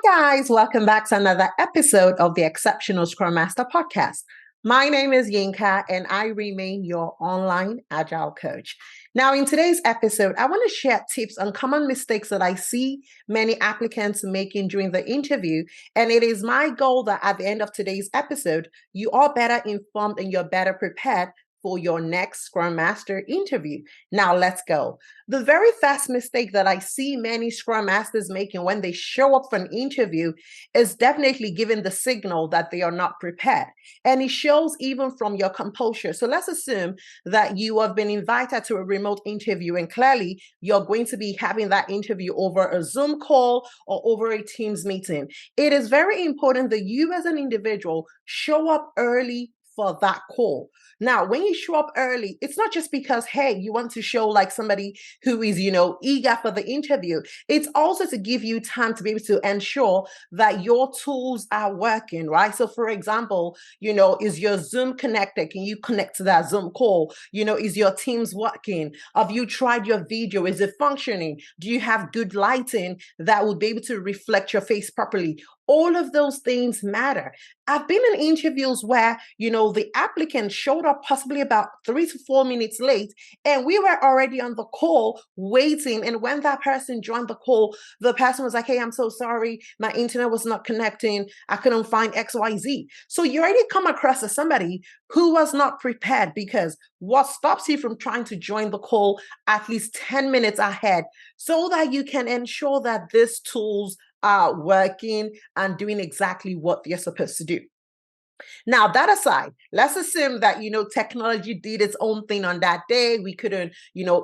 Guys, welcome back to another episode of the Exceptional Scrum Master podcast. My name is Yinka and I remain your online Agile coach. Now, in today's episode, I want to share tips on common mistakes that I see many applicants making during the interview. And it is my goal that at the end of today's episode, you are better informed and you're better prepared for your next Scrum Master interview. Now, let's go. The very first mistake that I see many Scrum Masters making when they show up for an interview is definitely giving the signal that they are not prepared. And it shows even from your composure. So let's assume that you have been invited to a remote interview and clearly you're going to be having that interview over a Zoom call or over a Teams meeting. It is very important that you as an individual show up early for that call. Now, when you show up early, it's not just because, hey, you want to show like somebody who is, eager for the interview. It's also to give you time to be able to ensure that your tools are working, right? So for example, is your Zoom connected? Can you connect to that Zoom call? Is your Teams working? Have you tried your video? Is it functioning? Do you have good lighting that will be able to reflect your face properly? All of those things matter. I've been in interviews where, the applicant showed up possibly about 3 to 4 minutes late, and we were already on the call waiting. And when that person joined the call, the person was like, hey, I'm so sorry. My internet was not connecting. I couldn't find XYZ. So you already come across as somebody who was not prepared, because what stops you from trying to join the call at least 10 minutes ahead so that you can ensure that these tools are working and doing exactly what they're supposed to do. Now, that aside, let's assume that, technology did its own thing on that day. We couldn't,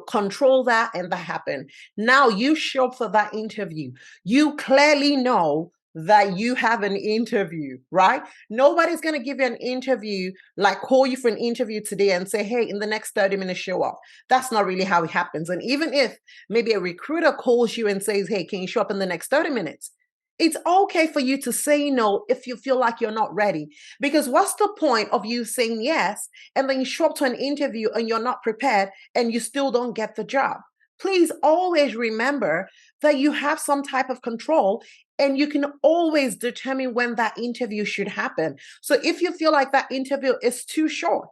control that, and that happened. Now you show up for that interview. You clearly know that you have an interview, right? Nobody's going to give you an interview, like call you for an interview today and say, hey, in the next 30 minutes, show up. That's not really how it happens. And even if maybe a recruiter calls you and says, hey, can you show up in the next 30 minutes? It's okay for you to say no if you feel like you're not ready. Because what's the point of you saying yes and then you show up to an interview and you're not prepared and you still don't get the job? Please always remember that you have some type of control and you can always determine when that interview should happen. So if you feel like that interview is too short,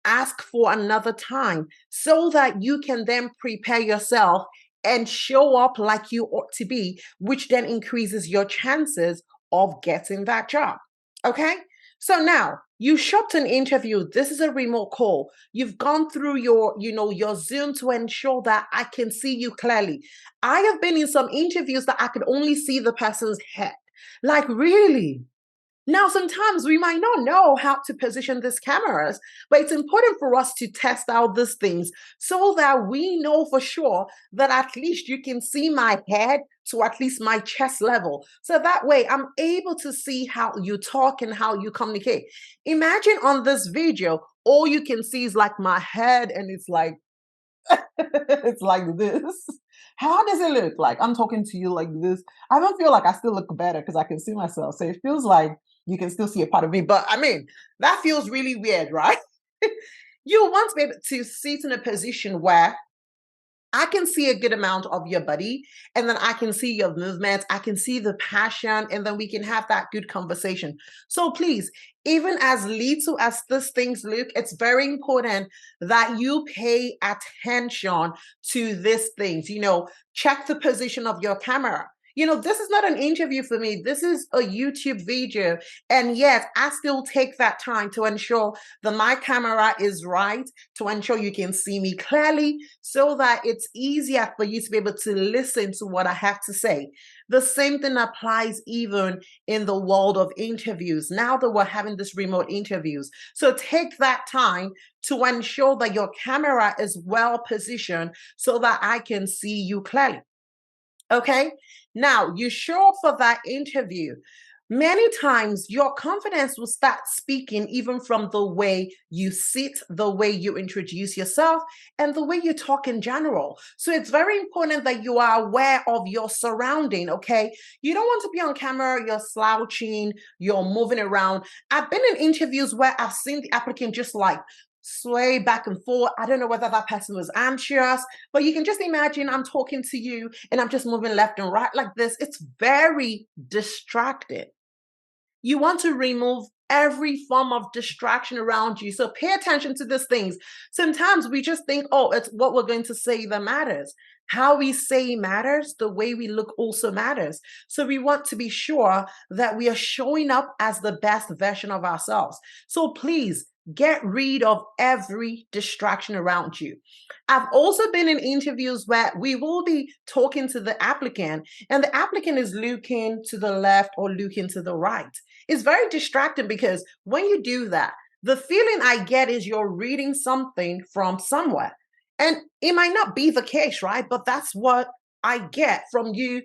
ask for another time so that you can then prepare yourself and show up like you ought to be, which then increases your chances of getting that job. Okay? So now you show up to an interview. This is a remote call. You've gone through your Zoom to ensure that I can see you clearly. I have been in some interviews that I could only see the person's head. Like, really? Now, sometimes we might not know how to position these cameras, but it's important for us to test out these things so that we know for sure that at least you can see my head to at least my chest level. So that way I'm able to see how you talk and how you communicate. Imagine on this video, all you can see is like my head and it's like, it's like this. How does it look like? I'm talking to you like this. I don't feel like I still look better because I can see myself. So it feels like you can still see a part of me. But I mean, that feels really weird, right? You want to be able to sit in a position where I can see a good amount of your body, and then I can see your movements, I can see the passion, and then we can have that good conversation. So please, even as little as these things look, it's very important that you pay attention to these things. Check the position of your camera. This is not an interview for me. This is a YouTube video. And yet I still take that time to ensure that my camera is right, to ensure you can see me clearly so that it's easier for you to be able to listen to what I have to say. The same thing applies even in the world of interviews. Now that we're having this remote interviews. So take that time to ensure that your camera is well positioned so that I can see you clearly. Okay? Now, you show up for that interview. Many times, your confidence will start speaking even from the way you sit, the way you introduce yourself, and the way you talk in general. So it's very important that you are aware of your surrounding, okay? You don't want to be on camera, you're slouching, you're moving around. I've been in interviews where I've seen the applicant just like sway back and forth. I don't know whether that person was anxious, but you can just imagine I'm talking to you and I'm just moving left and right like this. It's very distracting. You want to remove every form of distraction around you. So pay attention to these things. Sometimes we just think, oh, it's what we're going to say that matters. How we say matters, the way we look also matters. So we want to be sure that we are showing up as the best version of ourselves. So please get rid of every distraction around you. I've also been in interviews where we will be talking to the applicant and the applicant is looking to the left or looking to the right. It's very distracting because when you do that, the feeling I get is you're reading something from somewhere. And it might not be the case, right? But that's what I get from you,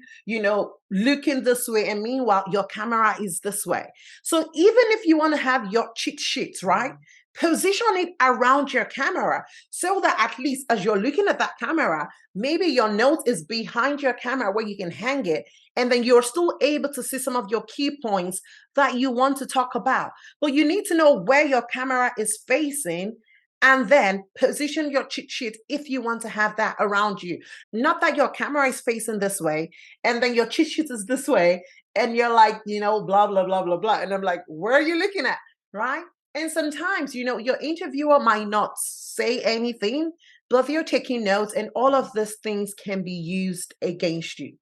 looking this way. And meanwhile, your camera is this way. So even if you want to have your cheat sheets, right? Position it around your camera so that at least as you're looking at that camera, maybe your note is behind your camera where you can hang it. And then you're still able to see some of your key points that you want to talk about. But you need to know where your camera is facing and then position your cheat sheet if you want to have that around you. Not that your camera is facing this way and then your cheat sheet is this way and you're like, blah, blah, blah, blah, blah. And I'm like, where are you looking at? Right? And sometimes, your interviewer might not say anything, but they're taking notes and all of these things can be used against you.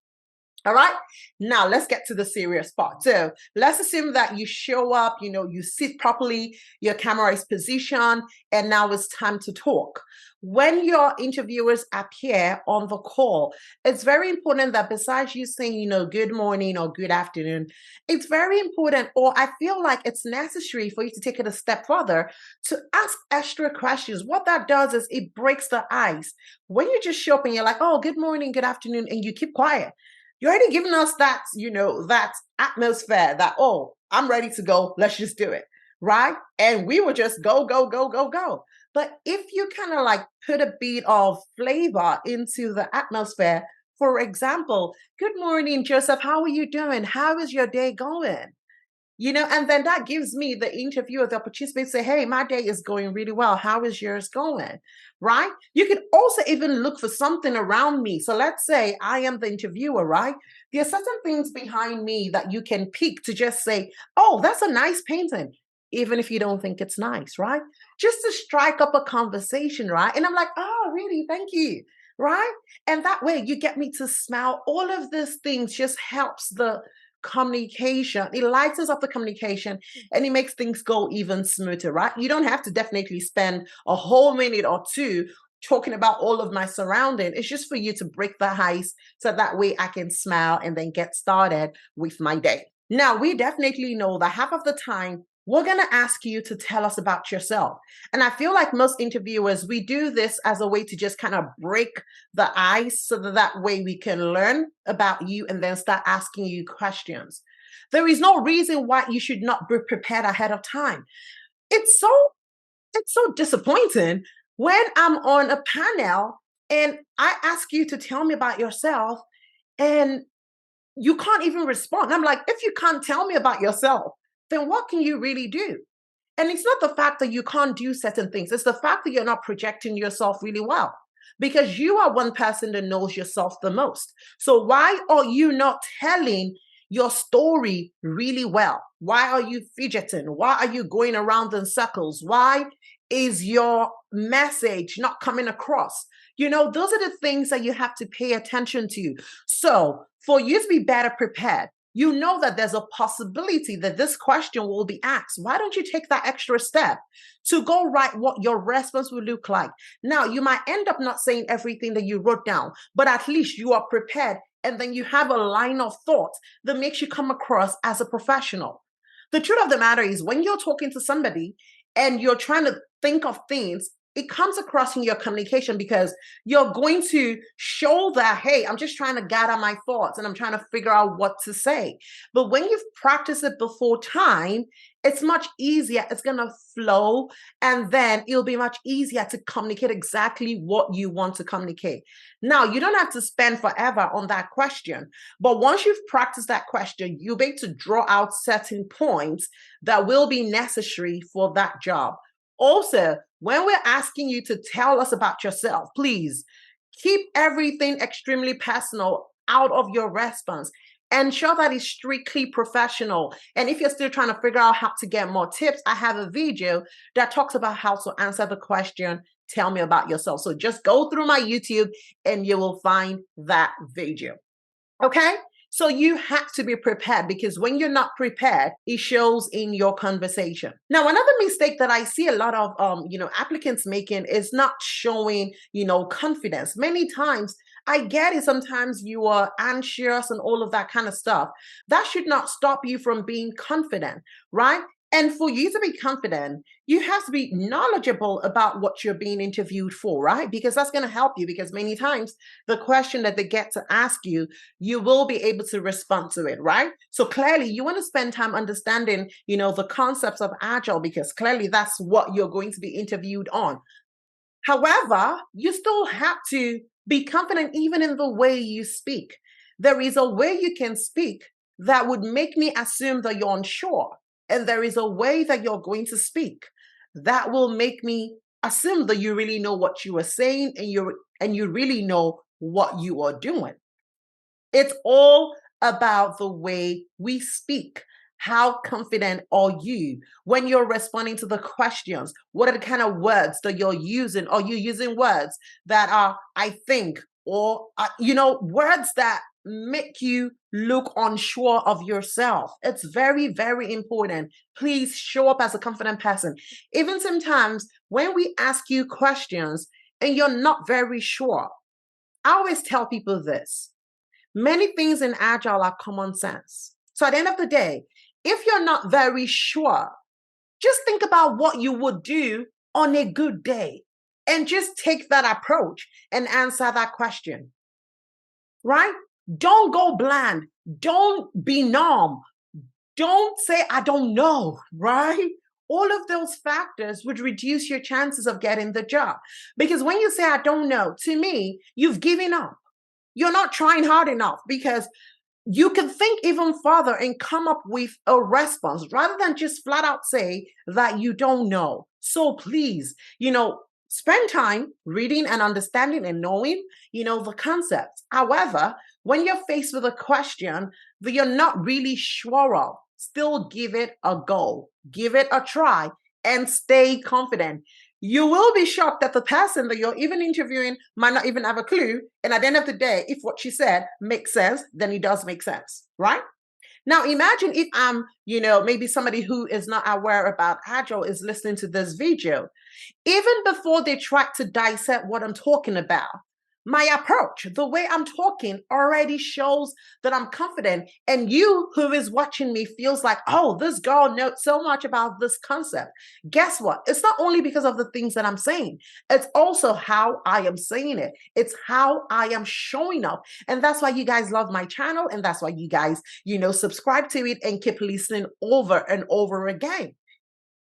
All right. Now let's get to the serious part. So let's assume that you show up, you sit properly, your camera is positioned, and now it's time to talk. When your interviewers appear on the call, it's very important that besides you saying, good morning or good afternoon, it's very important, or I feel like it's necessary for you to take it a step further to ask extra questions. What that does is it breaks the ice. When you just show up and you're like, oh, good morning, good afternoon, and you keep quiet, you're already giving us that, that atmosphere that, oh, I'm ready to go. Let's just do it. Right. And we would just go, go, go, go, go. But if you kind of like put a bit of flavor into the atmosphere, for example, good morning, Joseph. How are you doing? How is your day going? And then that gives me, the interviewer, the opportunity to say, hey, my day is going really well. How is yours going? Right? You can also even look for something around me. So let's say I am the interviewer, right? There are certain things behind me that you can pick to just say, oh, that's a nice painting, even if you don't think it's nice, right? Just to strike up a conversation, right? And I'm like, oh, really? Thank you. Right? And that way you get me to smile. All of these things just helps the communication. It lightens up the communication and it makes things go even smoother, right? You don't have to definitely spend a whole minute or two talking about all of my surrounding. It's just for you to break the ice so that way I can smile and then get started with my day. Now, we definitely know that half of the time we're going to ask you to tell us about yourself. And I feel like most interviewers, we do this as a way to just kind of break the ice so that way we can learn about you and then start asking you questions. There is no reason why you should not be prepared ahead of time. It's so disappointing when I'm on a panel and I ask you to tell me about yourself and you can't even respond. I'm like, if you can't tell me about yourself, then what can you really do? And it's not the fact that you can't do certain things. It's the fact that you're not projecting yourself really well because you are one person that knows yourself the most. So why are you not telling your story really well? Why are you fidgeting? Why are you going around in circles? Why is your message not coming across? Those are the things that you have to pay attention to. So for you to be better prepared, you know that there's a possibility that this question will be asked. Why don't you take that extra step to go write what your response will look like? Now, you might end up not saying everything that you wrote down, but at least you are prepared. And then you have a line of thought that makes you come across as a professional. The truth of the matter is when you're talking to somebody and you're trying to think of things, it comes across in your communication because you're going to show that, hey, I'm just trying to gather my thoughts and I'm trying to figure out what to say. But when you've practiced it before time, it's much easier. It's going to flow. And then it'll be much easier to communicate exactly what you want to communicate. Now, you don't have to spend forever on that question. But once you've practiced that question, you'll be able to draw out certain points that will be necessary for that job. Also, when we're asking you to tell us about yourself, please keep everything extremely personal out of your response. Ensure that it's strictly professional. And if you're still trying to figure out how to get more tips, I have a video that talks about how to answer the question, tell me about yourself. So just go through my YouTube and you will find that video. Okay? So you have to be prepared, because when you're not prepared, it shows in your conversation. Now, another mistake that I see a lot of applicants making is not showing, confidence. Many times, I get it, sometimes you are anxious and all of that kind of stuff. That should not stop you from being confident, right? And for you to be confident, you have to be knowledgeable about what you're being interviewed for, right? Because that's going to help you, because many times the question that they get to ask you, you will be able to respond to it, right? So clearly you want to spend time understanding, the concepts of Agile, because clearly that's what you're going to be interviewed on. However, you still have to be confident even in the way you speak. There is a way you can speak that would make me assume that you're unsure. And there is a way that you're going to speak that will make me assume that you really know what you are saying, and you really know what you are doing. It's all about the way we speak. How confident are you when you're responding to the questions? What are the kind of words that you're using? Are you using words that are, I think, or, words that make you look unsure of yourself? It's very, very important. Please show up as a confident person. Even sometimes when we ask you questions and you're not very sure, I always tell people this. Many things in Agile are common sense. So at the end of the day, if you're not very sure, just think about what you would do on a good day and just take that approach and answer that question, right? Don't go bland. Don't be numb. Don't say, I don't know, right? All of those factors would reduce your chances of getting the job. Because when you say, I don't know, to me, you've given up. You're not trying hard enough, because you can think even further and come up with a response rather than just flat out say that you don't know. So please, spend time reading and understanding and knowing, the concepts. However, when you're faced with a question that you're not really sure of, still give it a go, give it a try, and stay confident. You will be shocked that the person that you're even interviewing might not even have a clue. And at the end of the day, if what she said makes sense, then it does make sense, right? Now, imagine if I'm, maybe somebody who is not aware about Agile is listening to this video. Even before they try to dissect what I'm talking about, my approach, the way I'm talking already shows that I'm confident. And you who is watching me feels like, oh, this girl knows so much about this concept. Guess what? It's not only because of the things that I'm saying, it's also how I am saying it. It's how I am showing up. And that's why you guys love my channel. And that's why you guys, subscribe to it and keep listening over and over again.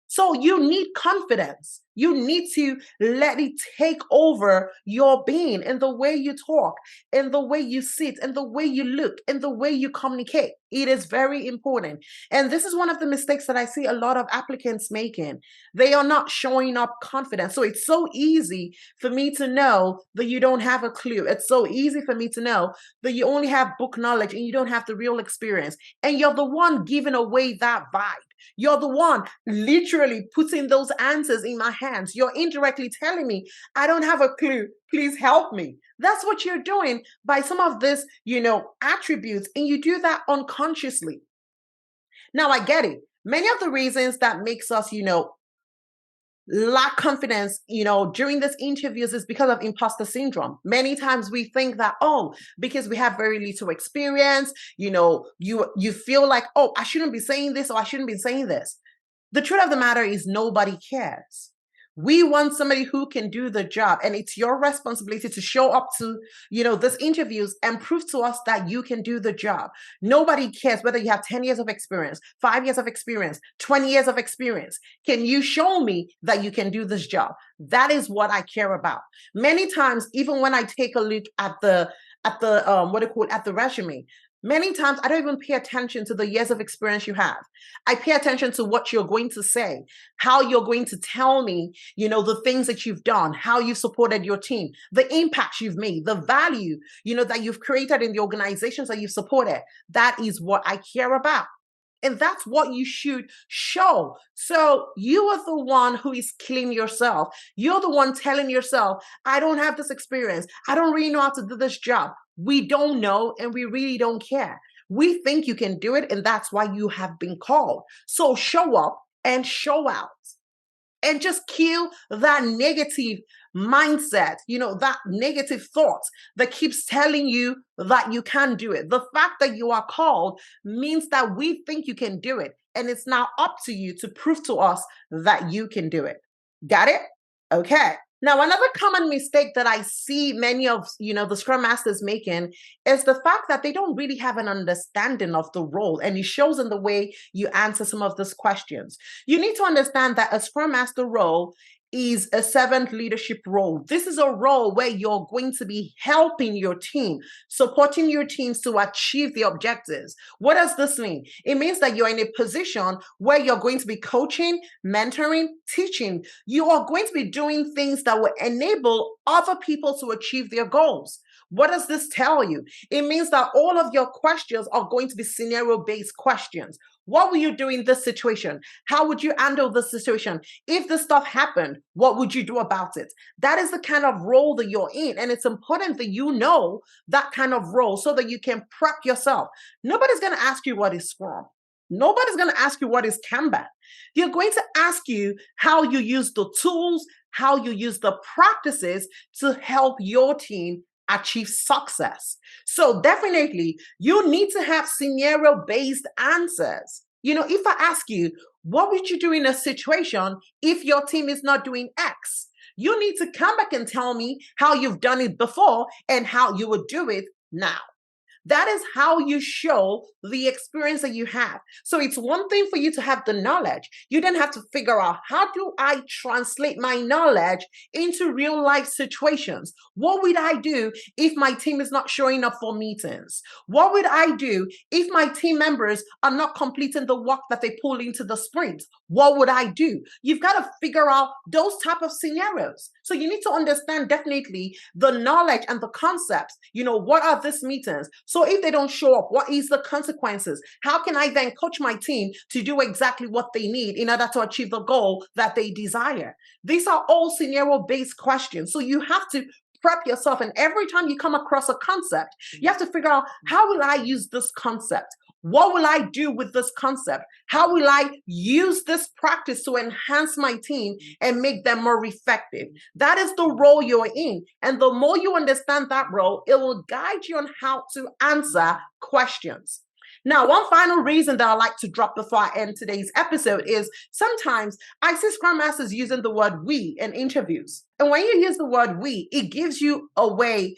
So you need confidence. You need to let it take over your being in the way you talk, in the way you sit, in the way you look, in the way you communicate. It is very important. And this is one of the mistakes that I see a lot of applicants making. They are not showing up confident. So it's so easy for me to know that you don't have a clue. It's so easy for me to know that you only have book knowledge and you don't have the real experience. And you're the one giving away that vibe. You're the one literally putting those answers in my hands. You're indirectly telling me, I don't have a clue. Please help me. That's what you're doing by some of this, attributes. And you do that unconsciously. Now, I get it. Many of the reasons that makes us, lack confidence, during these interviews is because of imposter syndrome. Many times we think that, because we have very little experience, you feel like, I shouldn't be saying this or I shouldn't be saying this. The truth of the matter is nobody cares. We want somebody who can do the job, and it's your responsibility to show up to, these interviews and prove to us that you can do the job. Nobody cares whether you have 10 years of experience, 5 years of experience, 20 years of experience. Can you show me that you can do this job? That is what I care about. Many times, even when I take a look at the resume, Many times, I don't even pay attention to the years of experience you have. I pay attention to what you're going to say, how you're going to tell me, the things that you've done, how you've supported your team, the impact you've made, the value, that you've created in the organizations that you've supported. That is what I care about. And that's what you should show. So you are the one who is killing yourself. You're the one telling yourself, I don't have this experience. I don't really know how to do this job. We don't know, and we really don't care. We think you can do it, and that's why you have been called. So show up and show out. And just kill that negative mindset, that negative thought that keeps telling you that you can't do it. The fact that you are called means that we think you can do it. And it's now up to you to prove to us that you can do it. Got it? Okay. Now, another common mistake that I see many of, the Scrum Masters making is the fact that they don't really have an understanding of the role, and it shows in the way you answer some of these questions. You need to understand that a Scrum Master role is a servant leadership role. This is a role where you're going to be helping your team, supporting your teams to achieve the objectives. What does this mean? It means that you're in a position where you're going to be coaching, mentoring, teaching. You are going to be doing things that will enable other people to achieve their goals. What does this tell you? It means that all of your questions are going to be scenario-based questions. What will you do in this situation? How would you handle this situation? If this stuff happened, what would you do about it? That is the kind of role that you're in. And it's important that you know that kind of role so that you can prep yourself. Nobody's going to ask you what is Scrum. Nobody's going to ask you what is Kanban. They're going to ask you how you use the tools, how you use the practices to help your team achieve success. So definitely, you need to have scenario-based answers. If I ask you, what would you do in a situation if your team is not doing X? You need to come back and tell me how you've done it before and how you would do it now. That is how you show the experience that you have. So it's one thing for you to have the knowledge. You then have to figure out, how do I translate my knowledge into real life situations? What would I do if my team is not showing up for meetings? What would I do if my team members are not completing the work that they pull into the sprint? What would I do? You've got to figure out those type of scenarios. So you need to understand definitely the knowledge and the concepts. What are these meetings? So if they don't show up, what is the consequences? How can I then coach my team to do exactly what they need in order to achieve the goal that they desire? These are all scenario-based questions. So you have to prep yourself. And every time you come across a concept, you have to figure out, how will I use this concept? What will I do with this concept? How will I use this practice to enhance my team and make them more effective? That is the role you're in. And the more you understand that role, it will guide you on how to answer questions. Now, one final reason that I like to drop before I end today's episode is sometimes I see Scrum Masters using the word we in interviews. And when you use the word we, it gives you a way,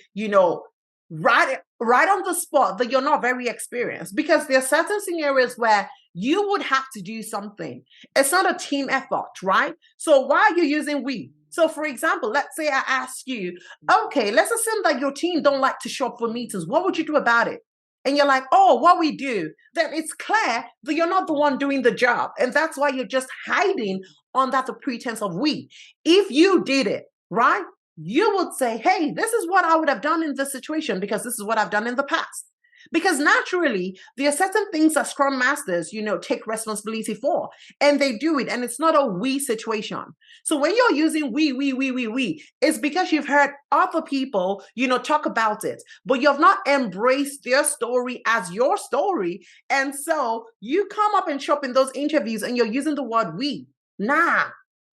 right on the spot that you're not very experienced, because there are certain scenarios where you would have to do something. It's not a team effort, right? So why are you using we? So for example, let's say I ask you, okay, let's assume that your team don't like to show up for meetings. What would you do about it? And you're like, oh, what we do? Then it's clear that you're not the one doing the job. And that's why you're just hiding under the pretense of we. If you did it, right? You would say, hey, this is what I would have done in this situation because this is what I've done in the past. Because naturally, there are certain things that Scrum Masters, take responsibility for, and they do it, and it's not a we situation. So when you're using we, it's because you've heard other people, talk about it, but you've not embraced their story as your story. And so you come up and show up in those interviews and you're using the word we. Nah,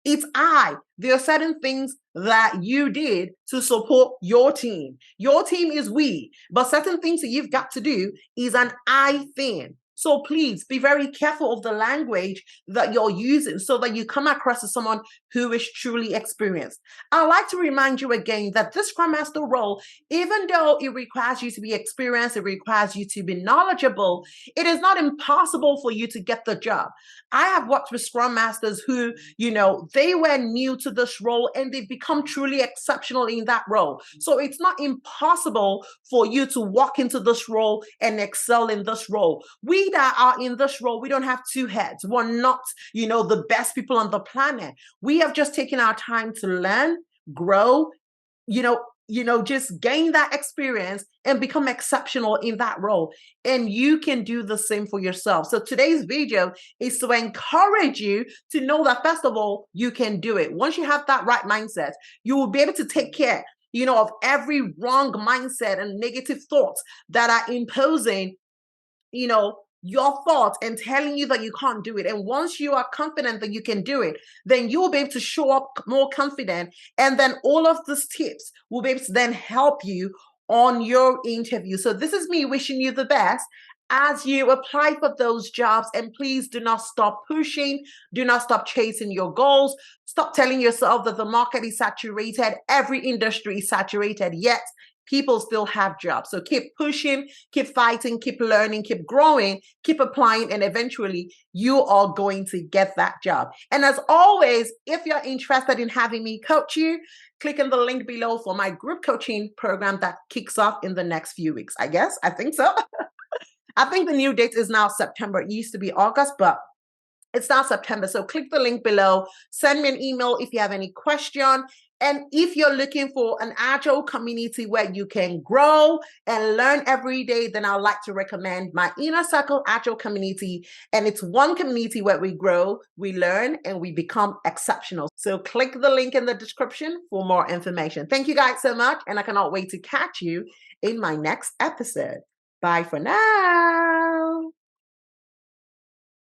it's I. There are certain things that you did to support your team. Your team is we, but certain things that you've got to do is an I thing. So please be very careful of the language that you're using so that you come across as someone who is truly experienced. I'd like to remind you again that this Scrum Master role, even though it requires you to be experienced, it requires you to be knowledgeable, it is not impossible for you to get the job. I have worked with Scrum Masters who, they were new to this role and they've become truly exceptional in that role. So it's not impossible for you to walk into this role and excel in this role. We that are in this role, we don't have two heads. We're not, the best people on the planet. We have just taken our time to learn, grow, just gain that experience and become exceptional in that role. And you can do the same for yourself. So today's video is to encourage you to know that, first of all, you can do it. Once you have that right mindset, you will be able to take care, of every wrong mindset and negative thoughts that are imposing, your thoughts and telling you that you can't do it. And once you are confident that you can do it, then you will be able to show up more confident. And then all of these tips will be able to then help you on your interview. So this is me wishing you the best as you apply for those jobs. And please do not stop pushing. Do not stop chasing your goals. Stop telling yourself that the market is saturated. Every industry is saturated, yet people still have jobs. So keep pushing, keep fighting, keep learning, keep growing, keep applying, and eventually you are going to get that job. And as always, if you're interested in having me coach you, click on the link below for my group coaching program that kicks off in the next few weeks. I think so. I think the new date is now September. It used to be August, but it's now September. So click the link below. Send me an email if you have any question. And if you're looking for an Agile community where you can grow and learn every day, then I'd like to recommend my Inner Circle Agile community. And it's one community where we grow, we learn, and we become exceptional. So click the link in the description for more information. Thank you guys so much. And I cannot wait to catch you in my next episode. Bye for now.